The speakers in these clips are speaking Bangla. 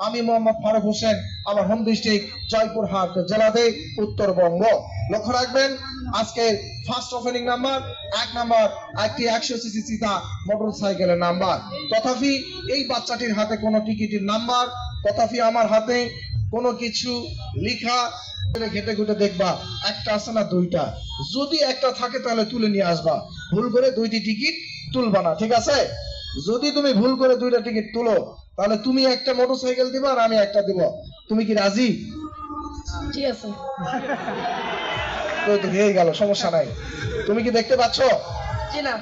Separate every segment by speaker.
Speaker 1: আমি মোহাম্মদ ফারুক হোসেন, আমার হোম ডিস্ট্রিক্ট জয়পুরহাট জেলাতে, উত্তরবঙ্গ। লক্ষ্য রাখবেন, আজকে ফার্স্ট ওপেনিং নাম্বার 1 নাম্বার একটি 100 সিসি চিতা মোটরসাইকেলের নাম্বার। তথাপি এই বাচ্চাটির হাতে কোনো টিকিটের নাম্বার, তথাপি আমার হাতে কোনো কিছু লেখা ঘেটে ঘুটে দেখবা একটা আছে না দুইটা, যদি একটা থাকে তাহলে তুলে নিয়ে আসবা, ভুল করে 2টি টিকিট তুলবা না, ঠিক আছে? যদি তুমি ভুল করে 2টা টিকিট তুলো তাহলে তুমি একটা মোটরসাইকেল দিবা আর আমি একটা দিব। তুমি কি রাজি?
Speaker 2: ঠিক আছে।
Speaker 1: তো হয়ে গেল, সমস্যা নাই। তুমি কি দেখতে পাচ্ছ?
Speaker 2: জি না।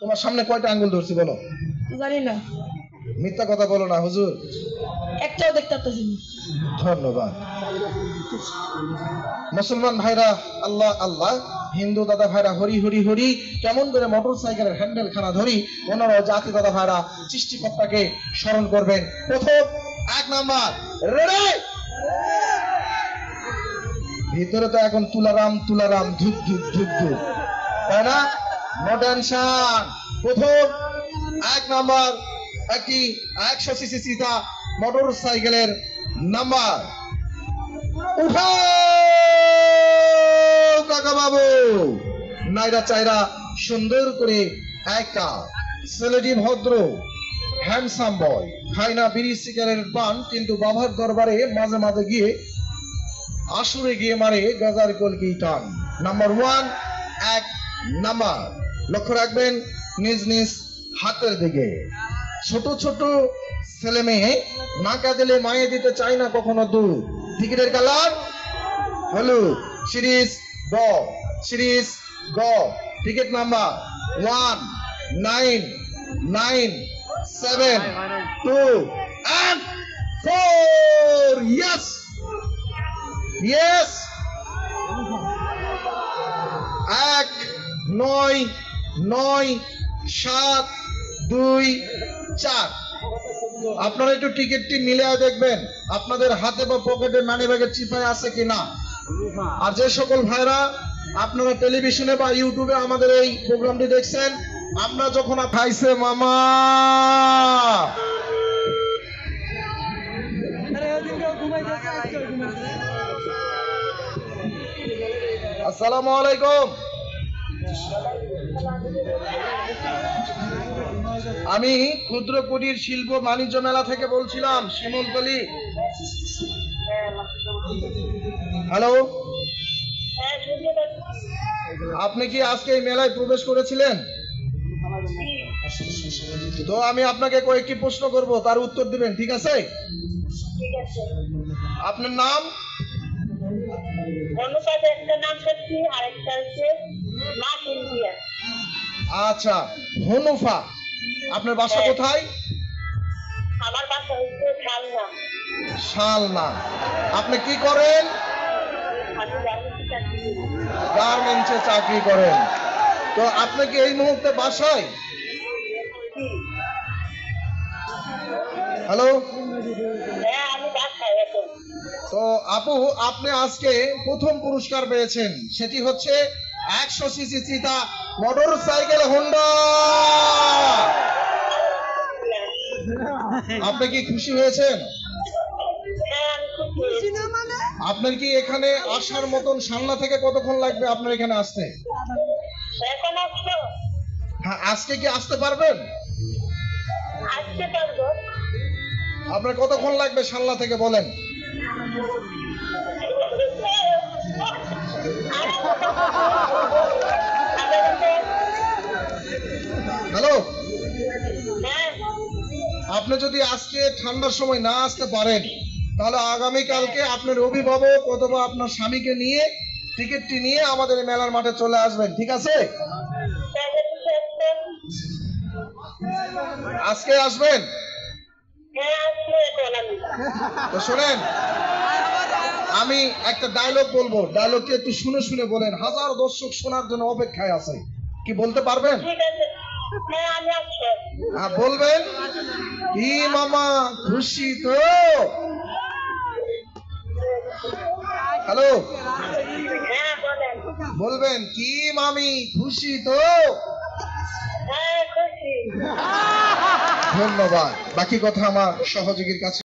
Speaker 1: তোমার সামনে কয়টা আঙ্গুল ধরছি বলো?
Speaker 2: জানি না।
Speaker 1: মিথ্যা কথা বলো না হুজুর।
Speaker 2: একটাও দেখতে পাচ্ছি না।
Speaker 1: ধন্যবাদ। মুসলমান ভাইরা আল্লাহ আল্লাহ, হিন্দু দাদা ভাইরা হরি হরি হরি। কেমন করে মোটরসাইকেলের হ্যান্ডেল খানা ধরি, ওনারা জাতি দাদা ভাইরা সৃষ্টিকর্তাকে স্মরণ করবেন। প্রথম 1 নাম্বার রেডি। ভিতরে তো এখন তুলারাম তুলারাম ধুপ ধুপ ধুপ ধুপ, তাই না? No tension. প্রথম 1 নাম্বার একটি 100 সিসি চিতা মোটরসাইকেলের নাম্বার। উঠাও কাকা বাবু, নাইরা চাইরা সুন্দর করে একটা ছেলেটি ভদ্র হ্যান্ডসাম বয়, খায় না বিড়ি সিগারেট পান, কিন্তু বাবার দরবারে মাঝে মাঝে গিয়ে আসরে গিয়ে মারে গাজার কলকি টান। Number 1 1 number. লক্ষ্য রাখবেন নিজ নিজ হাতের দিকে। ছোট ছোট ছেলে মেয়ে নাকা দিলে মায়ে দিতে চায় না কখনো দুধ। টিকিটের কালার হলুদ। সিরিজ গ, সিরিজ গ। Ticket number 199724। Yes yes. 199724। আপনারা একটু টিকিটটি মিলিয়ে দেখবেন আপনাদের হাতে বা পকেটে মানি ব্যাগের চিপায় আছে কিনা। আর যে সকল ভাইরা আপনারা টেলিভিশনে বা ইউটিউবে আমাদের এই প্রোগ্রামটি দেখছেন, আমরা যখন খাইছে মামা। আসসালামু আলাইকুম। আমি ক্ষুদ্র কুটির শিল্প বাণিজ্য মেলা থেকে বলছিলাম, শিমুলতলি। হ্যালো, আপনি কি আজকে এই মেলায় প্রবেশ করেছিলেন? তো আমি আপনাকে কয়েকটি প্রশ্ন করব, তার উত্তর দিবেন, ঠিক আছে? আপনার নাম? আচ্ছা, হনুফা। আপনার বাসা কোথায়?
Speaker 3: আমার বাসা হচ্ছে শালনা।
Speaker 1: শালনা। আপনি কি করেন?
Speaker 3: আমি
Speaker 1: গার্মেন্টসে চাকরি করেন। তো আপনি কি এই মুহূর্তে বাসায়? হ্যালো।
Speaker 3: আমি বাসায় এখন।
Speaker 1: তো আপু, আপনি আজকে প্রথম পুরস্কার পেয়েছেন, সেটি হচ্ছে 100 সিসি চিতা মোটরসাইকেল হোন্ডা। আপনি কি খুশি হয়েছেন? আপনার কি এখানে আসার মতন সামনা থেকে কতক্ষণ লাগবে আপনার এখানে আসতে? হ্যাঁ, আজকে কি আসতে পারবেন? আপনার কতক্ষণ লাগবে সামনা থেকে বলেন? হ্যালো, আপনি যদি আজকে ঠান্ডার সময় না আসতে পারেন তাহলে আগামীকালকে আপনার অভিভাবক অথবা আপনার স্বামীকে নিয়ে টিকিটটি নিয়ে আমাদের মেলার মাঠে চলে আসবেন, ঠিক আছে? আজকে আসবেন? তো শোনেন, আমি একটা ডায়লগ বলবো, ডায়লগটি একটু শুনে শুনে বলেন, হাজার দর্শক শোনার জন্য অপেক্ষায় আছে। কি বলতে পারবেন? হ্যাঁ, বলবেন। কি মামা খুশি তো? হ্যালো, বলবেন কি মামি খুশি তো? ধন্যবাদ। বাকি কথা আমার সহযোগীর কাছে।